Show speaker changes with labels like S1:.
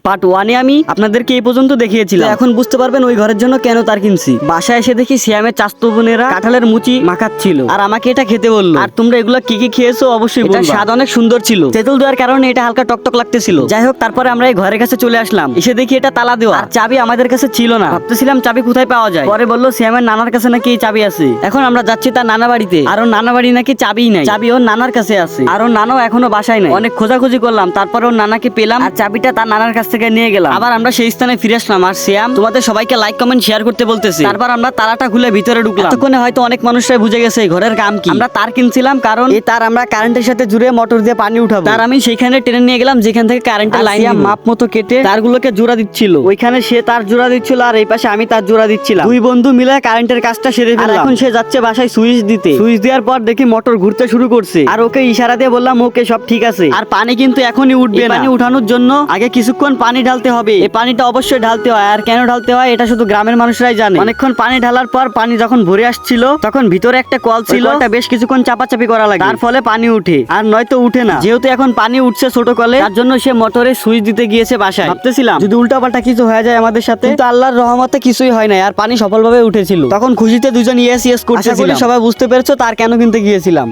S1: Part 1 এ আমি আপনাদেরকে এই পর্যন্ত দেখিয়েছিলাম। এখন বুঝতে পারবেন ওই ঘরের জন্য কেন তার কিনছি। বাসায় এসে দেখি সিয়ামের চাচতো বোনেরা কাঁঠালের মুচি মাখাচ্ছিল আর আমাকে এটা খেতে বললো। আর তোমরা এগুলো কি কি খেয়েছো অবশ্যই বলবা। স্বাদ অনেক সুন্দর ছিল, তেঁতুল দেওয়ার কারণে এটা হালকা টকটক লাগতেছিল। যাই হোক, তারপরে আমরা এই ঘরের কাছে চলে আসলাম। এসে দেখি এটা তালা দেওয়া আর চাবি আমাদের কাছে ছিল না। ভাবতেছিলাম চাবি কোথায় পাওয়া যায়। পরে বললো সিয়ামের নানার কাছে নাকি এই চাবি আছে। এখন আমরা যাচ্ছি তার নানা বাড়িতে, আর ওর নানা বাড়ি নাকি চাবিই নাই। চাবি ওর নানার কাছে আছে আর ওর নানাও এখনো বাসায় নাই। অনেক খোঁজাখুঁজি করলাম, তারপরে ওর নানাকে পেলাম আর চাবিটা তার নানার কাছ থেকে নিয়ে গেলাম। আবার আমরা সেই স্থানে ফিরে আসলাম আর সিয়াম তোমাদের সবাইকে লাইক কমেন্ট শেয়ার করতে বলতেছে। তারপর আমরা তালাটা খুলে ভিতরে ঢুকলাম। এতক্ষণে হয়তো অনেক মানুষরাই বুঝে গেছে এই ঘরের কাম কি। আমরা তার কিনছিলাম কারণ এই তার আমরা কারেন্টের সাথে জুড়ে মোটর দিয়ে পানি উঠাবো। তার আমি সেইখানে টেনে নিয়ে গেলাম যেখান থেকে কারেন্টের লাইন মাপ মতো কেটে তারগুলোকে জোড়া দিচ্ছিল। ওইখানে সে তার জোড়া দিচ্ছিল আর এই পাশে আমি তার জোড়া দিচ্ছিলাম। দুই বন্ধু মিলে কারেন্টের কাজটা সেরে ফেললাম। এখন সে যাচ্ছে বাসায় সুইচ দিতে। সুইচ দেওয়ার পর দেখি মোটর ঘুরতে শুরু করছে আর ওকে ইশারা দিয়ে বললাম ওকে সব ঠিক আছে। আর পানি কিন্তু এখনই উঠবে না। পানি উঠানোর জন্য আগে কিছুক্ষণ পানি ঢালতে হবে। এই পানিটা অবশ্যই ঢালতে হয়, আর কেন ঢালতে হয় এটা শুধু গ্রামের মানুষরাই জানে। অনেকক্ষণ পানি ঢালার পর পানি যখন ভরে আসছিল তখন ভিতরে একটা কল ছিল, এটা বেশ কিছুক্ষণ চাপাচাপি করা লাগে, তার ফলে পানি উঠে। আর নয়তো উঠে না। যেহেতু এখন পানি উঠছে ছোট কলে, তার জন্য সে মোটরে সুইচ দিতে গিয়েছে বাসায়। ভাবতেছিলাম যদি উল্টাপাল্টা কিছু হয়ে যায় আমাদের সাথে, কিন্তু আল্লাহর রহমতে কিছুই হয় না আর পানি সফলভাবে উঠেছিল। তখন খুশিতে দুজন ইয়েস ইয়েস করতেছিলাম। সবাই বুঝতে পেরেছো তার কেন কিনতে গিয়েছিলাম।